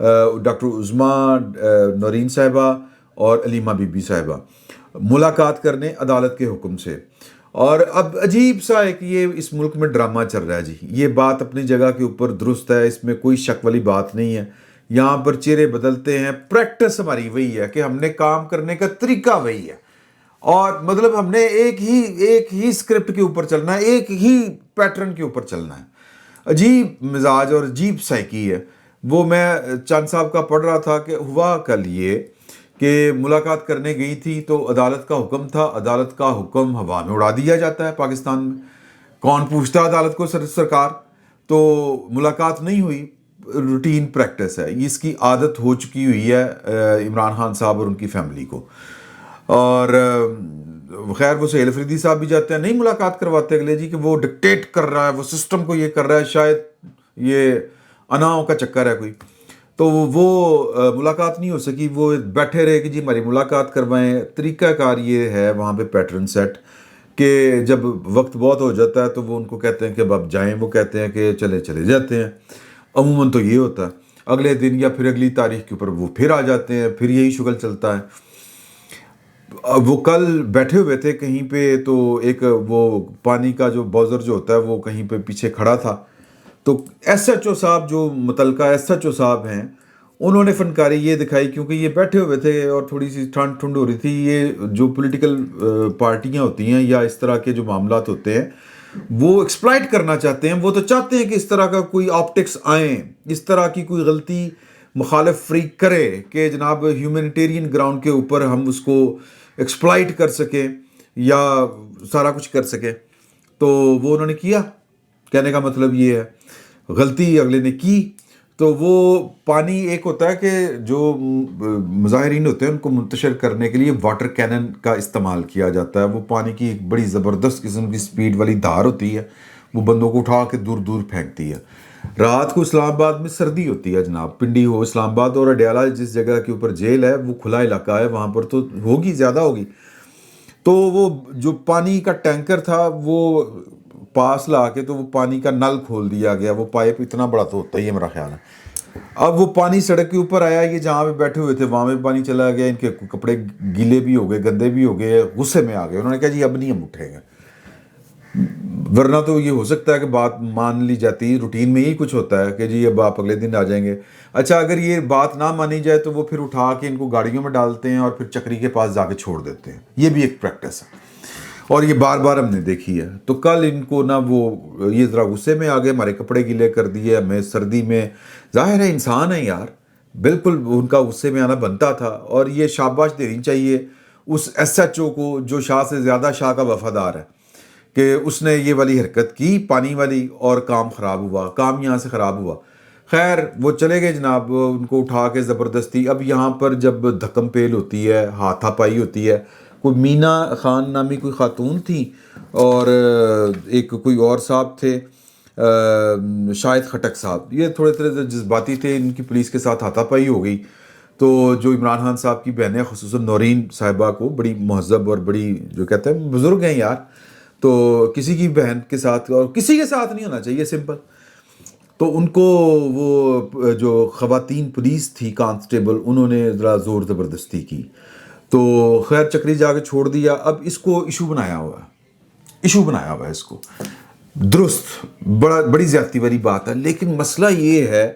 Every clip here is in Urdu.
ڈاکٹر عظمیٰ نورین صاحبہ اور علیمہ بی بی صاحبہ ملاقات کرنے عدالت کے حکم سے. اور اب عجیب سا ہے کہ یہ اس ملک میں ڈرامہ چل رہا ہے جی. یہ بات اپنی جگہ کے اوپر درست ہے, اس میں کوئی شک والی بات نہیں ہے. یہاں پر چہرے بدلتے ہیں, پریکٹس ہماری وہی ہے کہ ہم نے کام کرنے کا طریقہ وہی ہے, اور مطلب ہم نے ایک ہی اسکرپٹ کے اوپر چلنا ہے, ایک ہی پیٹرن کے اوپر چلنا ہے. عجیب مزاج اور عجیب سائیکی ہے. وہ میں چاند صاحب کا پڑھ رہا تھا کہ ہوا کل یہ کہ ملاقات کرنے گئی تھی تو عدالت کا حکم تھا, عدالت کا حکم ہوا میں اڑا دیا جاتا ہے پاکستان میں. کون پوچھتا ہے عدالت کو؟ سرکار. تو ملاقات نہیں ہوئی, روٹین پریکٹس ہے, اس کی عادت ہو چکی ہوئی ہے عمران خان صاحب اور ان کی فیملی کو. اور خیر وہ سہیل افریدی صاحب بھی جاتے ہیں, نہیں ملاقات کرواتے اگلے جی کہ وہ ڈکٹیٹ کر رہا ہے, وہ سسٹم کو یہ کر رہا ہے, شاید یہ اناؤں کا چکر ہے کوئی. تو وہ ملاقات نہیں ہو سکی, وہ بیٹھے رہے کہ جی ہماری ملاقات کروائیں. طریقہ کار یہ ہے وہاں پہ پیٹرن سیٹ کہ جب وقت بہت ہو جاتا ہے تو وہ ان کو کہتے ہیں کہ اب آپ جائیں, وہ کہتے ہیں کہ چلے جاتے ہیں. عموماً تو یہ ہوتا ہے, اگلے دن یا پھر اگلی تاریخ کے اوپر وہ پھر آ جاتے ہیں, پھر یہی شغل چلتا ہے. وہ کل بیٹھے ہوئے تھے کہیں پہ, تو ایک وہ پانی کا جو باؤزر جو ہوتا ہے وہ کہیں پہ پیچھے کھڑا تھا. تو ایس ایچ او صاحب جو متعلقہ ایس ایچ او صاحب ہیں, انہوں نے فنکاری یہ دکھائی, کیونکہ یہ بیٹھے ہوئے تھے اور تھوڑی سی ٹھنڈ ہو رہی تھی. یہ جو پولیٹیکل پارٹیاں ہوتی ہیں یا اس طرح کے جو معاملات ہوتے ہیں وہ ایکسپلائٹ کرنا چاہتے ہیں. وہ تو چاہتے ہیں کہ اس طرح کا کوئی آپٹکس آئیں, اس طرح کی کوئی غلطی مخالف فریق کرے کہ جناب ہیومینیٹیرین گراؤنڈ کے اوپر ہم اس کو ایکسپلائٹ کر سکیں یا سارا کچھ کر سکیں. تو وہ انہوں نے کیا. کہنے کا مطلب یہ ہے غلطی اگلے نے کی. تو وہ پانی ایک ہوتا ہے کہ جو مظاہرین ہوتے ہیں ان کو منتشر کرنے کے لیے واٹر کینن کا استعمال کیا جاتا ہے. وہ پانی کی ایک بڑی زبردست قسم کی سپیڈ والی دھار ہوتی ہے, وہ بندوں کو اٹھا کے دور دور پھینکتی ہے. رات کو اسلام آباد میں سردی ہوتی ہے جناب, پنڈی ہو اسلام آباد اور اڈیالہ جس جگہ کے اوپر جیل ہے وہ کھلا علاقہ ہے, وہاں پر تو ہوگی زیادہ ہوگی. تو وہ جو پانی کا ٹینکر تھا وہ پاس لا کے تو وہ پانی کا نل کھول دیا گیا. وہ پائپ اتنا بڑا تو ہوتا ہی ہے میرا خیال ہے. اب وہ پانی سڑک کے اوپر آیا, یہ جہاں پہ بیٹھے ہوئے تھے وہاں پہ پانی چلا گیا, ان کے کپڑے گیلے بھی ہو گئے, گندے بھی ہو گئے, غصے میں آ گئے. انہوں نے کہا جی اب نہیں ہم اٹھیں گے, ورنہ تو یہ ہو سکتا ہے کہ بات مان لی جاتی. روٹین میں یہی کچھ ہوتا ہے کہ جی اب آپ اگلے دن آ جائیں گے. اچھا اگر یہ بات نہ مانی جائے تو وہ پھر اٹھا کے ان کو گاڑیوں میں ڈالتے ہیں اور پھر چکری کے پاس جا کے چھوڑ دیتے ہیں. یہ بھی ایک پریکٹس ہے اور یہ بار بار ہم نے دیکھی ہے. تو کل ان کو نہ وہ یہ ذرا غصے میں آ گئے, ہمارے کپڑے گیلے کر دیے, ہمیں سردی میں. ظاہر ہے انسان ہے یار, بالکل ان کا غصے میں آنا بنتا تھا. اور یہ شاباش دینی چاہیے اس ایس ایچ او کو جو شاہ سے زیادہ شاہ کا وفادار ہے کہ اس نے یہ والی حرکت کی پانی والی, اور کام خراب ہوا, کام یہاں سے خراب ہوا. خیر وہ چلے گئے جناب, ان کو اٹھا کے زبردستی. اب یہاں پر جب دھکم پیل ہوتی ہے, ہاتھا پائی ہوتی ہے, کوئی مینا خان نامی کوئی خاتون تھی اور ایک کوئی اور صاحب تھے شاہد خٹک صاحب, یہ تھوڑے تھوڑے جذباتی تھے, ان کی پولیس کے ساتھ ہاتھا پائی ہو گئی. تو جو عمران خان صاحب کی بہنیں خصوصاً نورین صاحبہ کو, بڑی مہذب اور بڑی جو کہتے ہیں بزرگ ہیں یار, تو کسی کی بہن کے ساتھ اور کسی کے ساتھ نہیں ہونا چاہیے, سمپل. تو ان کو وہ جو خواتین پولیس تھی کانسٹیبل, انہوں نے ذرا زور زبردستی کی. تو خیر چکری جا کے چھوڑ دیا. اب اس کو ایشو بنایا ہوا ہے اس کو. درست بڑی زیادتی والی بات ہے, لیکن مسئلہ یہ ہے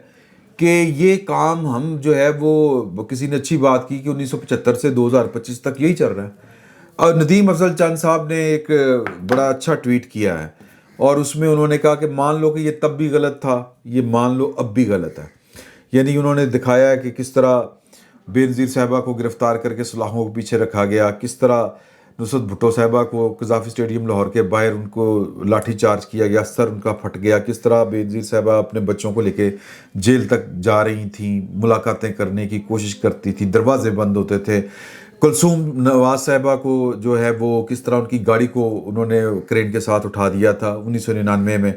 کہ یہ کام ہم جو ہے وہ کسی نے اچھی بات کی کہ 1975 سے 2025 تک یہی چل رہا ہے. اور ندیم افضل چند صاحب نے ایک بڑا اچھا ٹویٹ کیا ہے, اور اس میں انہوں نے کہا کہ مان لو کہ یہ تب بھی غلط تھا, یہ مان لو اب بھی غلط ہے. یعنی انہوں نے دکھایا ہے کہ کس طرح بے نظیر صاحبہ کو گرفتار کر کے سلاخوں کے پیچھے رکھا گیا, کس طرح نصرت بھٹو صاحبہ کو قذافی اسٹیڈیم لاہور کے باہر ان کو لاٹھی چارج کیا گیا, سر ان کا پھٹ گیا, کس طرح بے نظیر صاحبہ اپنے بچوں کو لے کے جیل تک جا رہی تھیں, ملاقاتیں کرنے کی کوشش کرتی تھیں, دروازے بند ہوتے تھے. کلثوم نواز صاحبہ کو جو ہے وہ کس طرح ان کی گاڑی کو انہوں نے کرین کے ساتھ اٹھا دیا تھا 1999 میں,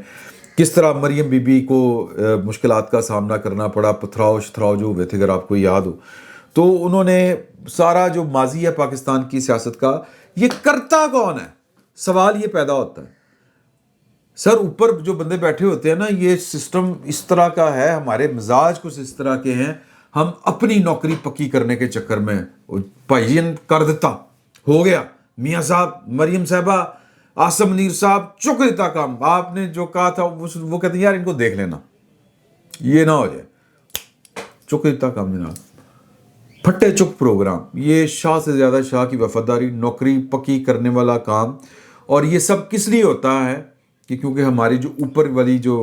کس طرح مریم بی بی کو مشکلات کا سامنا کرنا پڑا, پتھراؤ شتھراؤ جو ہوئے تھے اگر آپ کو یاد ہو. تو انہوں نے سارا جو ماضی ہے پاکستان کی سیاست کا, یہ کرتا کون ہے, سوال یہ پیدا ہوتا ہے. سر اوپر جو بندے بیٹھے ہوتے ہیں نا, یہ سسٹم اس طرح کا ہے, ہمارے مزاج کچھ اس طرح کے ہیں, ہم اپنی نوکری پکی کرنے کے چکر میں بھائی جی کر دیتا ہو گیا، میاں صاحب، مریم صاحبہ، آصم منیر صاحب چک دیتا کام، آپ نے جو کہا تھا وہ کہتے ہیں یار ان کو دیکھ لینا، یہ نہ ہو جائے، چک دیتا کام جناب، پھٹے چک پروگرام، یہ شاہ سے زیادہ شاہ کی وفاداری، نوکری پکی کرنے والا کام. اور یہ سب کس لیے ہوتا ہے کہ کیونکہ ہماری جو اوپر والی جو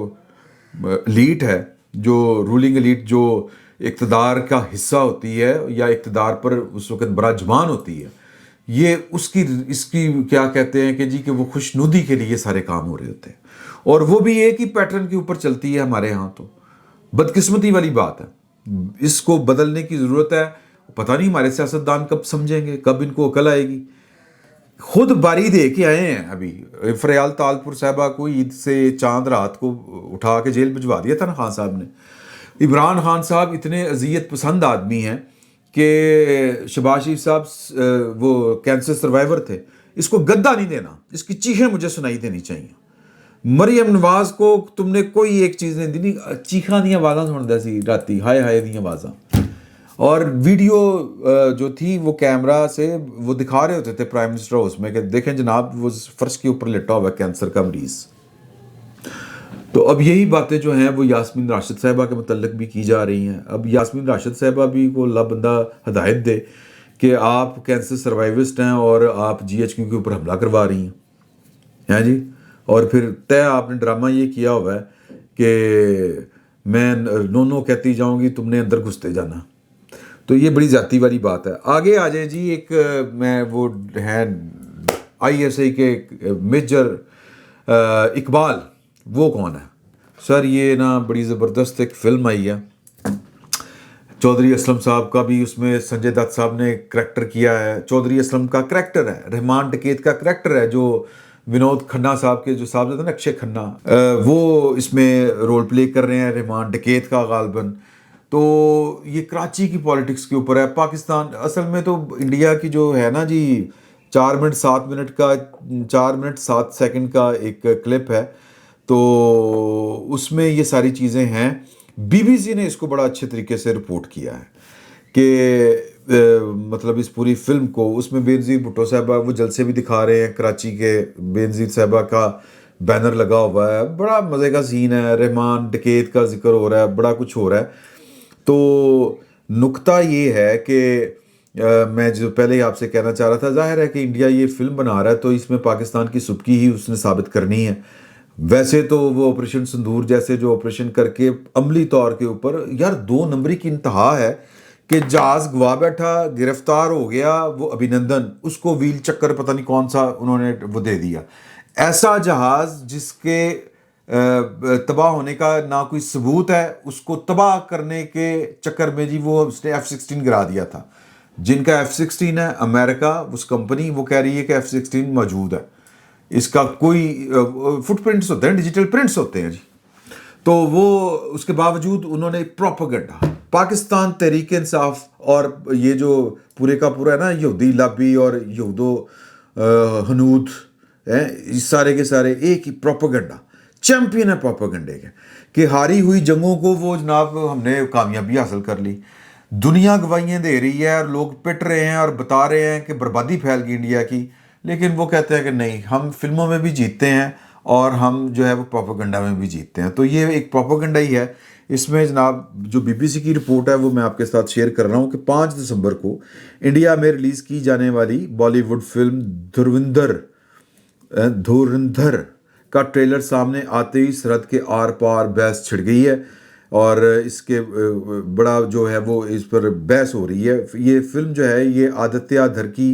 ایلیٹ ہے، جو رولنگ ایلیٹ، جو اقتدار کا حصہ ہوتی ہے یا اقتدار پر اس وقت براجمان ہوتی ہے، یہ اس کی کیا کہتے ہیں کہ جی کہ وہ خوشنودی کے لیے سارے کام ہو رہے ہوتے ہیں، اور وہ بھی ایک ہی پیٹرن کے اوپر چلتی ہے ہمارے ہاں. تو بدقسمتی والی بات ہے، اس کو بدلنے کی ضرورت ہے. پتہ نہیں ہمارے سیاستدان کب سمجھیں گے، کب ان کو عقل آئے گی. خود باری دے کے آئے ہیں ابھی فریال تالپور صاحبہ کو عید سے چاند رات کو اٹھا کے جیل بھجوا دیا تھا نا خان صاحب نے. عمران خان صاحب اتنے اذیت پسند آدمی ہیں کہ شہباز شریف صاحب وہ کینسر سروائیور تھے، اس کو گدا نہیں دینا، اس کی چیخیں مجھے سنائی دینی چاہیے. مریم نواز کو تم نے کوئی ایک چیز نہیں دی، چیخاں دی آوازاں سندا سی راتی، ہائے ہائے دی آوازاں. اور ویڈیو جو تھی وہ کیمرہ سے وہ دکھا رہے ہوتے تھے پرائم منسٹر ہاؤس میں کہ دیکھیں جناب وہ فرش کے اوپر لٹا ہوا ہے کینسر کا مریض. تو اب یہی باتیں جو ہیں وہ یاسمین راشد صاحبہ کے متعلق بھی کی جا رہی ہیں. اب یاسمین راشد صاحبہ بھی کو اللہ بندہ ہدایت دے کہ آپ کینسر سروائیوسٹ ہیں اور آپ جی ایچ کیو کے اوپر حملہ کروا رہی ہیں جی. اور پھر طے آپ نے ڈرامہ یہ کیا ہوا ہے کہ میں نو کہتی جاؤں گی، تم نے اندر گھستے جانا. تو یہ بڑی ذاتی والی بات ہے. آگے آ جائیں جی، ایک میں وہ ہیں آئی ایس آئی کے میجر اقبال، وہ کون ہے سر؟ یہ نا بڑی زبردست ایک فلم آئی ہے، چودھری اسلم صاحب کا بھی اس میں سنجے دت صاحب نے کریکٹر کیا ہے. چودھری اسلم کا کریکٹر ہے، رحمان ڈکیت کا کریکٹر ہے، جو ونود کھنہ صاحب کے جو صاحب تھے نا اکشے کھنہ، وہ اس میں رول پلے کر رہے ہیں رحمان ڈکیت کا غالباً. تو یہ کراچی کی پالیٹکس کے اوپر ہے. پاکستان اصل میں تو انڈیا کی جو ہے نا جی 4 منٹ 7 منٹ کا 4 منٹ 7 سیکنڈ کا ایک کلپ ہے، تو اس میں یہ ساری چیزیں ہیں. بی بی سی نے اس کو بڑا اچھے طریقے سے رپورٹ کیا ہے کہ مطلب اس پوری فلم کو، اس میں بے نظیر بھٹو صاحبہ وہ جلسے بھی دکھا رہے ہیں کراچی کے، بے نظیر صاحبہ کا بینر لگا ہوا ہے، بڑا مزے کا سین ہے، رحمان ڈکیت کا ذکر ہو رہا ہے، بڑا کچھ ہو رہا ہے. تو نکتہ یہ ہے کہ میں جو پہلے ہی آپ سے کہنا چاہ رہا تھا، ظاہر ہے کہ انڈیا یہ فلم بنا رہا ہے تو اس میں پاکستان کی سبکی ہی اس نے ثابت کرنی ہے. ویسے تو وہ آپریشن سندور جیسے جو آپریشن کر کے عملی طور کے اوپر یار 2 نمبری کی انتہا ہے کہ جہاز گوا بیٹھا، گرفتار ہو گیا وہ ابھینندن، اس کو ویل چکر پتہ نہیں کون سا انہوں نے وہ دے دیا. ایسا جہاز جس کے تباہ ہونے کا نہ کوئی ثبوت ہے، اس کو تباہ کرنے کے چکر میں جی وہ اس نے F-16 گرا دیا تھا. جن کا F-16 ہے امریکہ، اس کمپنی وہ کہہ رہی ہے کہ F-16 موجود ہے، اس کا کوئی فٹ پرنٹس ہوتے ہیں، ڈیجیٹل پرنٹس ہوتے ہیں جی. تو وہ اس کے باوجود انہوں نے پروپیگنڈا، پاکستان تحریک انصاف اور یہ جو پورے کا پورا ہے نا یہودی لابی اور یہودو ہنود، سارے کے سارے ایک ہی پروپیگنڈا، چیمپئن ہے پروپیگنڈے کے، کہ ہاری ہوئی جنگوں کو وہ جناب ہم نے کامیابی حاصل کر لی. دنیا گواہیاں دے رہی ہے اور لوگ پٹ رہے ہیں اور بتا رہے ہیں کہ بربادی پھیل گئی انڈیا کی، لیکن وہ کہتے ہیں کہ نہیں، ہم فلموں میں بھی جیتتے ہیں اور ہم جو ہے وہ پروپیگنڈا میں بھی جیتتے ہیں. تو یہ ایک پروپیگنڈا ہی ہے. اس میں جناب جو بی بی سی کی رپورٹ ہے وہ میں آپ کے ساتھ شیئر کر رہا ہوں کہ 5 دسمبر کو انڈیا میں ریلیز کی جانے والی بالی ووڈ فلم دھورندھر کا ٹریلر سامنے آتے ہی سرحد کے آر پار بحث چھڑ گئی ہے، اور اس کے بڑا جو ہے وہ اس پر بحث ہو رہی ہے. یہ فلم جو ہے یہ آدتیہ دھر کی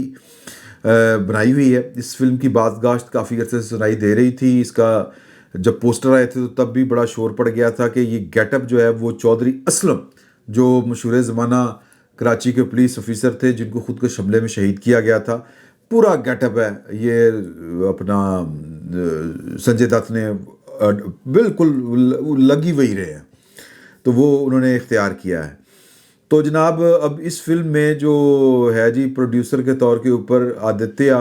بنائی ہوئی ہے. اس فلم کی بازگشت کافی عرصے سے سنائی دے رہی تھی. اس کا جب پوسٹر آئے تھے تو تب بھی بڑا شور پڑ گیا تھا کہ یہ گیٹ اپ جو ہے وہ چودھری اسلم جو مشہور زمانہ کراچی کے پولیس آفیسر تھے جن کو خود کو حملے میں شہید کیا گیا تھا، پورا گیٹ اپ ہے یہ اپنا سنجے دت نے بالکل لگی وہی رہے ہیں، تو وہ انہوں نے اختیار کیا ہے. تو جناب اب اس فلم میں جو ہے جی پروڈیوسر کے طور کے اوپر آدتیہ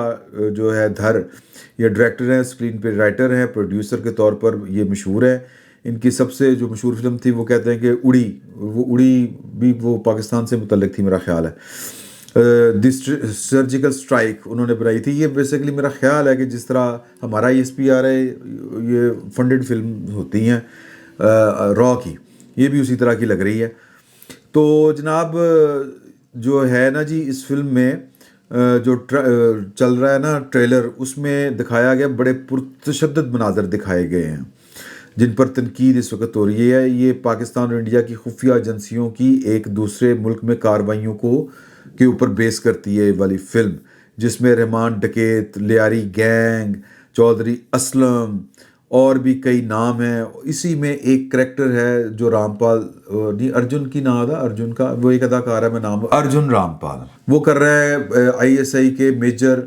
جو ہے دھر، یہ ڈائریکٹر ہیں، اسکرین پہ رائٹر ہیں، پروڈیوسر کے طور پر یہ مشہور ہے. ان کی سب سے جو مشہور فلم تھی وہ کہتے ہیں کہ اڑی بھی وہ پاکستان سے متعلق تھی میرا خیال ہے. دی سرجیکل اسٹرائک انہوں نے بنائی تھی. یہ بیسیکلی میرا خیال ہے کہ جس طرح ہمارا ESPR ہے یہ فنڈڈ فلم ہوتی ہیں را کی, یہ بھی اسی طرح کی لگ رہی ہے. تو جناب جو ہے نا جی اس فلم میں جو چل رہا ہے نا ٹریلر, اس میں دکھایا گیا بڑے پرتشدد مناظر دکھائے گئے ہیں جن پر تنقید اس وقت ہو رہی ہے. یہ پاکستان اور انڈیا کی خفیہ ایجنسیوں کی ایک دوسرے ملک میں کارروائیوں کے اوپر بیس کرتی ہے یہ والی فلم, جس میں رحمان ڈکیت, لیاری گینگ, چودھری اسلم اور بھی کئی نام ہیں. اسی میں ایک کریکٹر ہے جو رامپال نہیں ارجن کی نام تھا, ارجن کا وہ ایک اداکار ہے, میں نام ارجن رامپال, وہ کر رہا ہے ISI کے میجر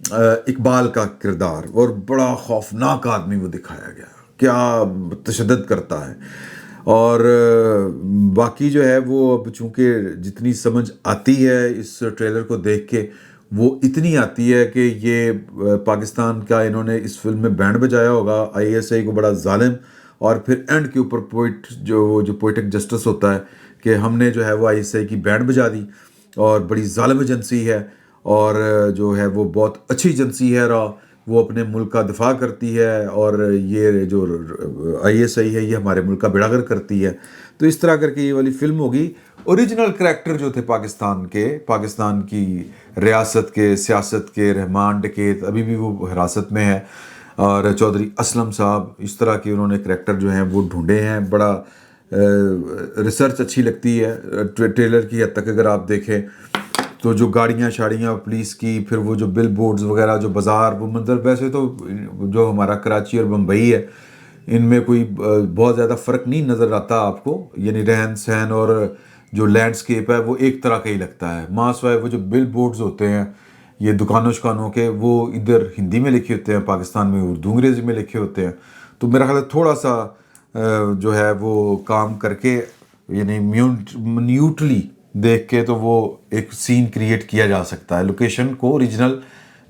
اقبال کا کردار, اور بڑا خوفناک آدمی وہ دکھایا گیا, کیا تشدد کرتا ہے. اور باقی جو ہے وہ اب چونکہ جتنی سمجھ آتی ہے اس ٹریلر کو دیکھ کے وہ اتنی آتی ہے کہ یہ پاکستان کا انہوں نے اس فلم میں بینڈ بجایا ہوگا ISI کو بڑا ظالم, اور پھر اینڈ کے اوپر جو پوئٹک جسٹس ہوتا ہے کہ ہم نے جو ہے وہ ISI کی بینڈ بجا دی اور بڑی ظالم ایجنسی ہے, اور جو ہے وہ بہت اچھی ایجنسی ہے را, وہ اپنے ملک کا دفاع کرتی ہے, اور یہ جو ISI ہے یہ ہمارے ملک کا بیڑا غرق کرتی ہے. تو اس طرح کر کے یہ والی فلم ہوگی. اوریجنل کریکٹر جو تھے پاکستان کی ریاست کے, سیاست کے, رحمان ڈکیت ابھی بھی وہ حراست میں ہے, اور چودھری اسلم صاحب, اس طرح کے انہوں نے کریکٹر جو ہیں وہ ڈھونڈے ہیں. بڑا ریسرچ اچھی لگتی ہے ٹریلر کی حد تک اگر آپ دیکھیں تو, جو گاڑیاں شاڑیاں پولیس کی, پھر وہ جو بل بورڈز وغیرہ, جو بازار, وہ مطلب ویسے تو جو ہمارا کراچی اور بمبئی ہے ان میں کوئی بہت زیادہ فرق نہیں نظر آتا آپ کو, یعنی رہن سہن اور جو لینڈسکیپ ہے وہ ایک طرح کا ہی لگتا ہے. ماسوائے وہ جو بل بورڈز ہوتے ہیں یہ دکانوں شکانوں کے, وہ ادھر ہندی میں لکھے ہوتے ہیں, پاکستان میں اردو انگریزی میں لکھے ہوتے ہیں. تو میرا خیال ہے تھوڑا سا جو ہے وہ کام کر کے, یعنی نیوٹرلی دیکھ کے تو وہ ایک سین کریٹ کیا جا سکتا ہے, لوکیشن کو اوریجنل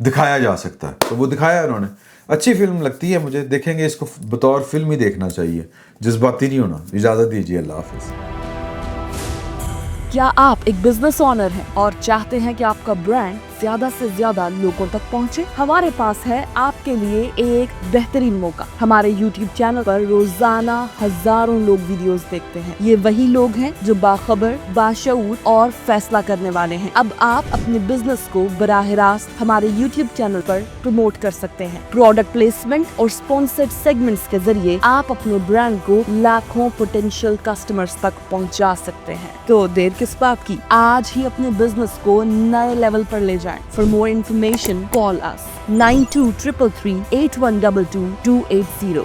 دکھایا جا سکتا ہے. تو وہ دکھایا انہوں نے, اچھی فلم لگتی ہے مجھے, دیکھیں گے اس کو بطور فلم ہی دیکھنا چاہیے, جذباتی نہیں ہونا. اجازت دیجیے, اللہ حافظ. کیا آپ ایک بزنس اونر ہیں اور چاہتے ہیں کہ آپ کا برانڈ زیادہ سے زیادہ لوگوں تک پہنچے؟ ہمارے پاس ہے آپ کے لیے ایک بہترین موقع. ہمارے YouTube چینل پر روزانہ ہزاروں لوگ ویڈیوز دیکھتے ہیں. یہ وہی لوگ ہیں جو باخبر, باشعور اور فیصلہ کرنے والے ہیں. اب آپ اپنے بزنس کو براہ راست ہمارے YouTube چینل پر پروموٹ کر سکتے ہیں. پروڈکٹ پلیسمنٹ اور اسپانسرڈ سیگمنٹس کے ذریعے آپ اپنے برانڈ کو لاکھوں پوٹینشیل کسٹمرز تک پہنچا سکتے ہیں. تو دیر کس بات کی, آج ہی اپنے بزنس کو نئے لیول پر لے جائیں. For more information, call us 9233 8122 280.